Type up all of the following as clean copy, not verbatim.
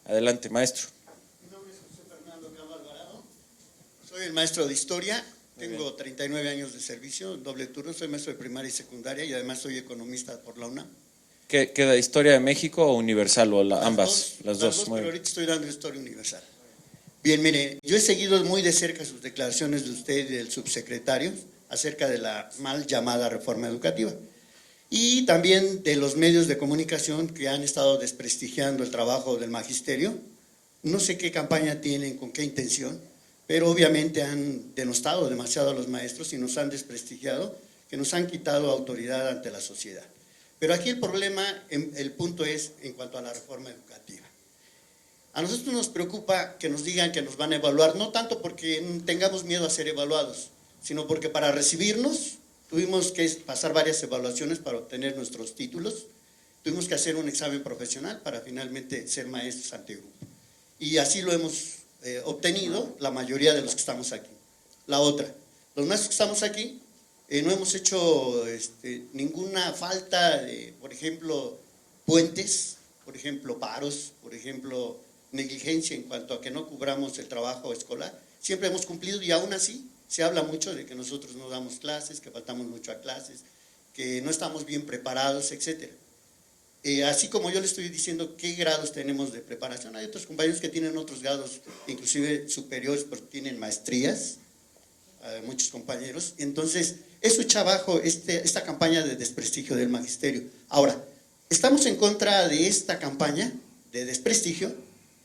Adelante, maestro. Mi nombre es José Fernando Cama Alvarado, soy el maestro de historia, tengo 39 años de servicio, doble turno, soy maestro de primaria y secundaria y además soy economista por la UNAM. ¿Qué queda, historia de México o universal o ambas? Las dos, pero ahorita estoy dando historia universal. Bien, mire, yo he seguido muy de cerca sus declaraciones de usted y del subsecretario acerca de la mal llamada reforma educativa y también de los medios de comunicación que han estado desprestigiando el trabajo del magisterio. No sé qué campaña tienen, con qué intención, pero obviamente han denostado demasiado a los maestros y nos han desprestigiado, que nos han quitado autoridad ante la sociedad. Pero aquí el problema, el punto es en cuanto a la reforma educativa. A nosotros nos preocupa que nos digan que nos van a evaluar, no tanto porque tengamos miedo a ser evaluados, sino porque para recibirnos tuvimos que pasar varias evaluaciones para obtener nuestros títulos, tuvimos que hacer un examen profesional para finalmente ser maestros ante grupo. Y así lo hemos obtenido la mayoría de los que estamos aquí. La otra, los maestros que estamos aquí no hemos hecho ninguna falta de, por ejemplo, puentes, por ejemplo, paros, por ejemplo, negligencia en cuanto a que no cubramos el trabajo escolar. Siempre hemos cumplido y aún así se habla mucho de que nosotros no damos clases, que faltamos mucho a clases, que no estamos bien preparados, etcétera. Así como yo le estoy diciendo qué grados tenemos de preparación, hay otros compañeros que tienen otros grados, inclusive superiores, porque tienen maestrías, muchos compañeros. Entonces, eso echa abajo esta campaña de desprestigio del magisterio. Ahora, estamos en contra de esta campaña de desprestigio,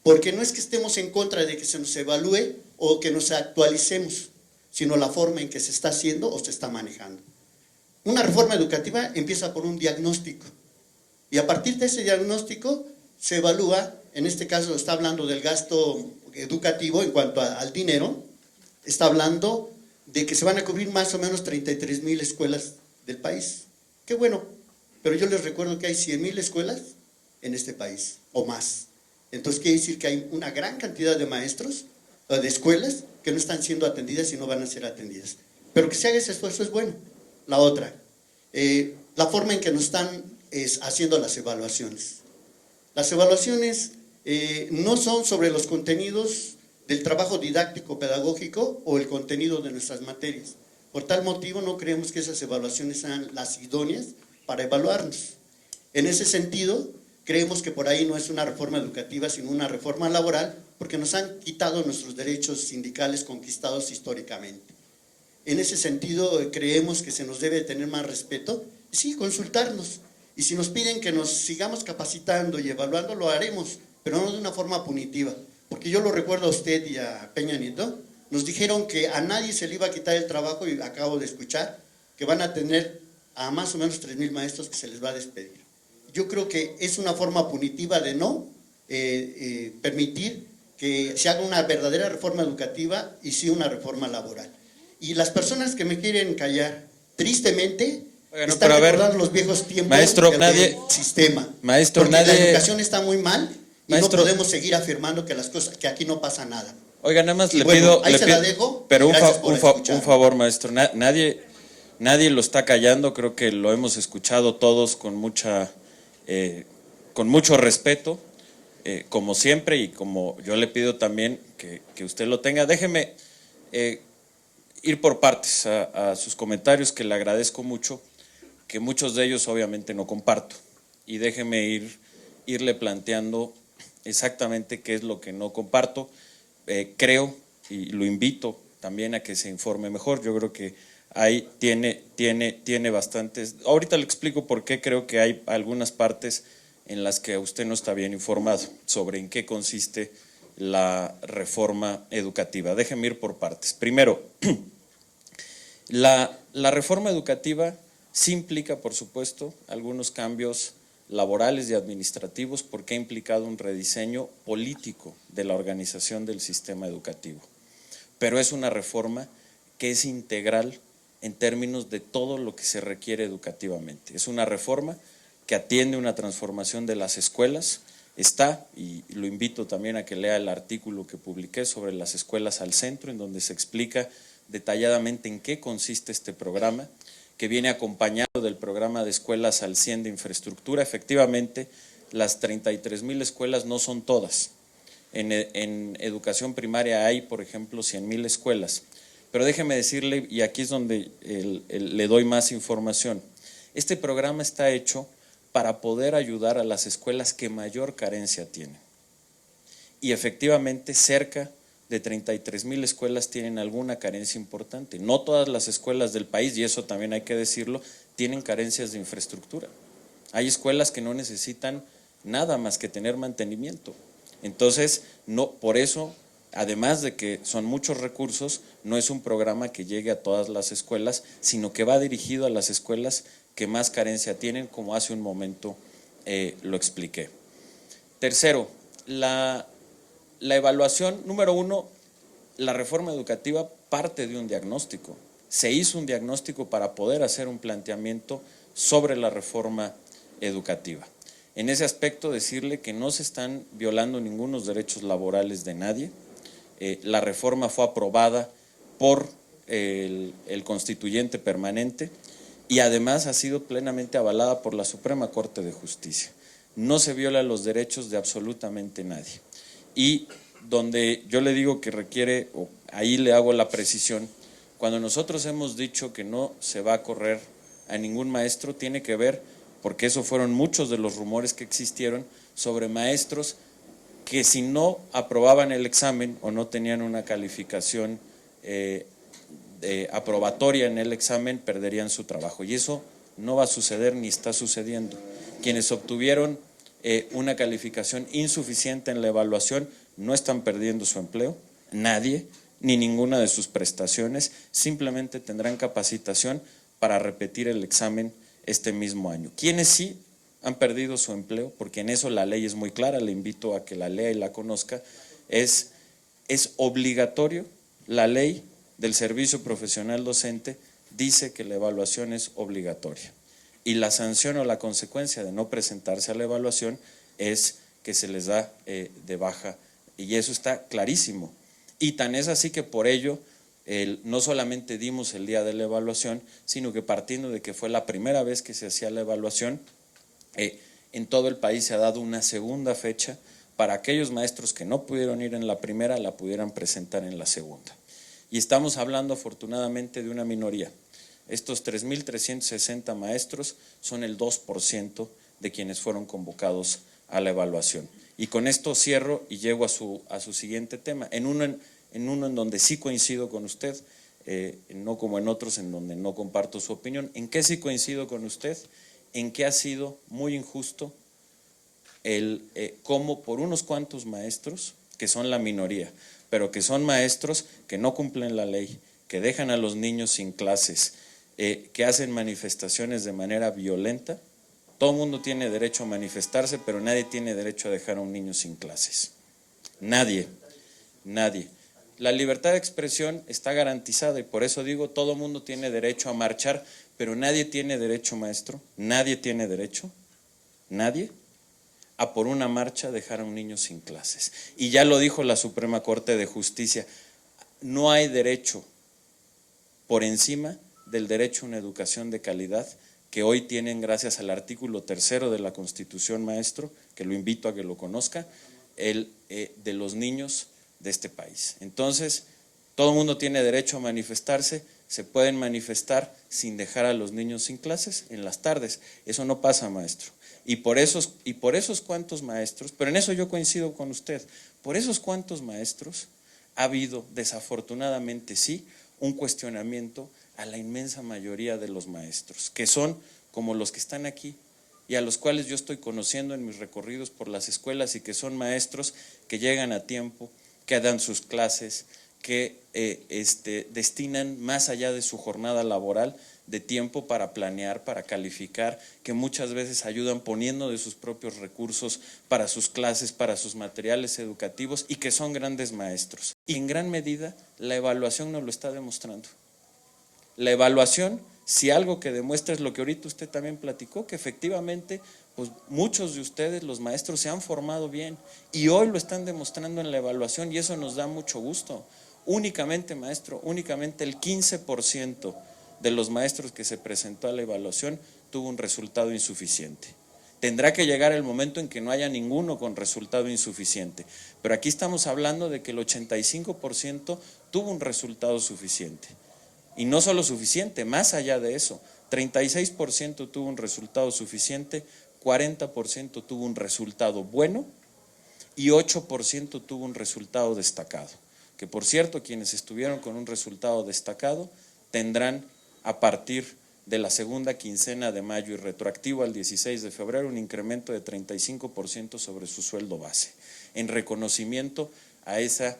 porque no es que estemos en contra de que se nos evalúe o que nos actualicemos, sino la forma en que se está haciendo o se está manejando. Una reforma educativa empieza por un diagnóstico. Y a partir de ese diagnóstico se evalúa, en este caso está hablando del gasto educativo en cuanto al dinero, está hablando de que se van a cubrir más o menos 33,000 escuelas del país. Qué bueno, pero yo les recuerdo que hay 100,000 escuelas en este país, o más. Entonces quiere decir que hay una gran cantidad de maestros, de escuelas, que no están siendo atendidas y no van a ser atendidas. Pero que se haga ese esfuerzo es bueno. La otra, la forma en que nos están haciendo las evaluaciones. Las evaluaciones no son sobre los contenidos del trabajo didáctico pedagógico o el contenido de nuestras materias. Por tal motivo no creemos que esas evaluaciones sean las idóneas para evaluarnos. En ese sentido, creemos que por ahí no es una reforma educativa, sino una reforma laboral, porque nos han quitado nuestros derechos sindicales conquistados históricamente. En ese sentido, creemos que se nos debe tener más respeto, y sí, consultarnos. Y si nos piden que nos sigamos capacitando y evaluando, lo haremos, pero no de una forma punitiva. Porque yo lo recuerdo a usted y a Peña Nieto, nos dijeron que a nadie se le iba a quitar el trabajo y acabo de escuchar que van a tener a más o menos 3,000 maestros que se les va a despedir. Yo creo que es una forma punitiva de no permitir que se haga una verdadera reforma educativa y sí una reforma laboral. Y las personas que me quieren callar, tristemente, están recordando los viejos tiempos del sistema. Maestro, porque la educación está muy mal y no podemos seguir afirmando que las cosas, que aquí no pasa nada. Oiga, nada más le pido, ahí se la dejo, pero un favor, maestro, nadie lo está callando, creo que lo hemos escuchado todos con mucho respeto, como siempre, y como yo le pido también que usted lo tenga. Déjeme ir por partes a sus comentarios, que le agradezco mucho, que muchos de ellos obviamente no comparto, y déjeme irle planteando exactamente qué es lo que no comparto. Creo, y lo invito también a que se informe mejor. Yo creo que ahí tiene bastantes. Ahorita le explico por qué creo que hay algunas partes en las que usted no está bien informado sobre en qué consiste la reforma educativa. Déjeme ir por partes. Primero, la reforma educativa sí implica, por supuesto, algunos cambios laborales y administrativos, porque ha implicado un rediseño político de la organización del sistema educativo. Pero es una reforma que es integral en términos de todo lo que se requiere educativamente. Es una reforma que atiende una transformación de las escuelas. Está, y lo invito también a que lea el artículo que publiqué sobre las escuelas al centro, en donde se explica detalladamente en qué consiste este programa, que viene acompañado del programa de escuelas al 100 de infraestructura. Efectivamente, las 33,000 escuelas no son todas, En educación primaria hay, por ejemplo, 100,000 escuelas. Pero déjeme decirle, y aquí es donde le doy más información, este programa está hecho para poder ayudar a las escuelas que mayor carencia tienen. Y efectivamente cerca de 33,000 escuelas tienen alguna carencia importante. No todas las escuelas del país, y eso también hay que decirlo, tienen carencias de infraestructura. Hay escuelas que no necesitan nada más que tener mantenimiento. Entonces, no, por eso, además de que son muchos recursos, no es un programa que llegue a todas las escuelas, sino que va dirigido a las escuelas que más carencia tienen, como hace un momento lo expliqué. Tercero, la evaluación, número uno, la reforma educativa parte de un diagnóstico. Se hizo un diagnóstico para poder hacer un planteamiento sobre la reforma educativa. En ese aspecto, decirle que no se están violando ningunos derechos laborales de nadie. La reforma fue aprobada por el constituyente permanente y además ha sido plenamente avalada por la Suprema Corte de Justicia. No se violan los derechos de absolutamente nadie. Y donde yo le digo que requiere, o ahí le hago la precisión, cuando nosotros hemos dicho que no se va a correr a ningún maestro, tiene que ver, porque eso fueron muchos de los rumores que existieron sobre maestros que si no aprobaban el examen o no tenían una calificación aprobatoria en el examen, perderían su trabajo. Y eso no va a suceder ni está sucediendo. Quienes obtuvieron una calificación insuficiente en la evaluación no están perdiendo su empleo, nadie, ni ninguna de sus prestaciones, simplemente tendrán capacitación para repetir el examen este mismo año. Quienes sí han perdido su empleo, porque en eso la ley es muy clara, le invito a que la lea y la conozca, es obligatorio, la ley del servicio profesional docente dice que la evaluación es obligatoria. Y la sanción o la consecuencia de no presentarse a la evaluación es que se les da de baja, y eso está clarísimo. Y tan es así que por ello no solamente dimos el día de la evaluación, sino que partiendo de que fue la primera vez que se hacía la evaluación, en todo el país se ha dado una segunda fecha para aquellos maestros que no pudieron ir en la primera, la pudieran presentar en la segunda. Y estamos hablando afortunadamente de una minoría. Estos 3,360 maestros son el 2% de quienes fueron convocados a la evaluación. Y con esto cierro y llego a su siguiente tema, en uno en donde sí coincido con usted, no como en otros en donde no comparto su opinión. ¿En qué sí coincido con usted? En que ha sido muy injusto cómo por unos cuantos maestros, que son la minoría, pero que son maestros que no cumplen la ley, que dejan a los niños sin clases, que hacen manifestaciones de manera violenta. Todo el mundo tiene derecho a manifestarse, pero nadie tiene derecho a dejar a un niño sin clases. Nadie, nadie. La libertad de expresión está garantizada y por eso digo, todo el mundo tiene derecho a marchar, pero nadie tiene derecho, maestro, nadie tiene derecho, nadie, a por una marcha dejar a un niño sin clases. Y ya lo dijo la Suprema Corte de Justicia, no hay derecho por encima del derecho a una educación de calidad que hoy tienen gracias al artículo 3 de la Constitución, maestro, que lo invito a que lo conozca, de los niños de este país. Entonces, todo el mundo tiene derecho a manifestarse, se pueden manifestar sin dejar a los niños sin clases en las tardes. Eso no pasa, maestro. Y por esos cuantos maestros, pero en eso yo coincido con usted, por esos cuantos maestros ha habido, desafortunadamente sí, un cuestionamiento a la inmensa mayoría de los maestros, que son como los que están aquí y a los cuales yo estoy conociendo en mis recorridos por las escuelas y que son maestros que llegan a tiempo, que dan sus clases, que destinan más allá de su jornada laboral de tiempo para planear, para calificar, que muchas veces ayudan poniendo de sus propios recursos para sus clases, para sus materiales educativos y que son grandes maestros. Y en gran medida la evaluación nos lo está demostrando. La evaluación, si algo que demuestra es lo que ahorita usted también platicó, que efectivamente pues muchos de ustedes, los maestros, se han formado bien y hoy lo están demostrando en la evaluación y eso nos da mucho gusto. Únicamente, maestro, únicamente el 15% de los maestros que se presentó a la evaluación tuvo un resultado insuficiente. Tendrá que llegar el momento en que no haya ninguno con resultado insuficiente. Pero aquí estamos hablando de que el 85% tuvo un resultado suficiente. Y no solo suficiente, más allá de eso, 36% tuvo un resultado suficiente, 40% tuvo un resultado bueno y 8% tuvo un resultado destacado. Que por cierto, quienes estuvieron con un resultado destacado tendrán a partir de la segunda quincena de mayo y retroactivo al 16 de febrero un incremento de 35% sobre su sueldo base, en reconocimiento a esa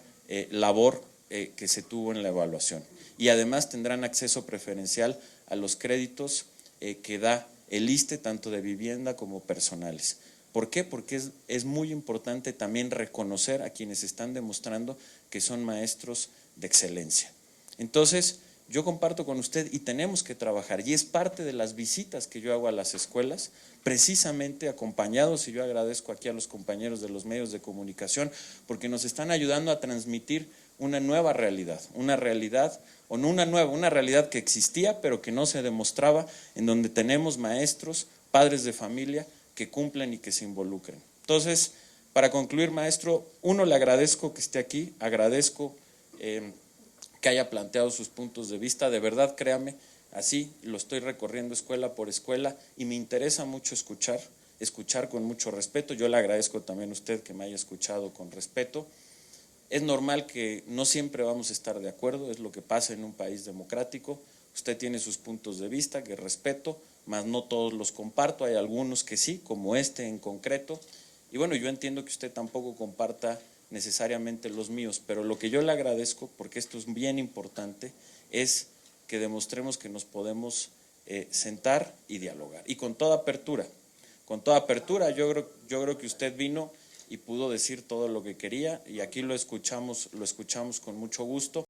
labor que se tuvo en la evaluación. Y además tendrán acceso preferencial a los créditos que da el ISSSTE, tanto de vivienda como personales. ¿Por qué? Porque es muy importante también reconocer a quienes están demostrando que son maestros de excelencia. Entonces, yo comparto con usted y tenemos que trabajar, y es parte de las visitas que yo hago a las escuelas, precisamente acompañados, y yo agradezco aquí a los compañeros de los medios de comunicación, porque nos están ayudando a transmitir una nueva realidad, una realidad que existía pero que no se demostraba, en donde tenemos maestros, padres de familia que cumplen y que se involucren. Entonces, para concluir, maestro, le agradezco que esté aquí, agradezco que haya planteado sus puntos de vista, de verdad, créame, así lo estoy recorriendo escuela por escuela y me interesa mucho escuchar con mucho respeto. Yo le agradezco también a usted que me haya escuchado con respeto. Es normal que no siempre vamos a estar de acuerdo, es lo que pasa en un país democrático. Usted tiene sus puntos de vista que respeto, mas no todos los comparto, hay algunos que sí, como este en concreto. Y bueno, yo entiendo que usted tampoco comparta necesariamente los míos, pero lo que yo le agradezco, porque esto es bien importante, es que demostremos que nos podemos sentar y dialogar. Y con toda apertura, yo creo que usted vino y pudo decir todo lo que quería, y aquí lo escuchamos con mucho gusto.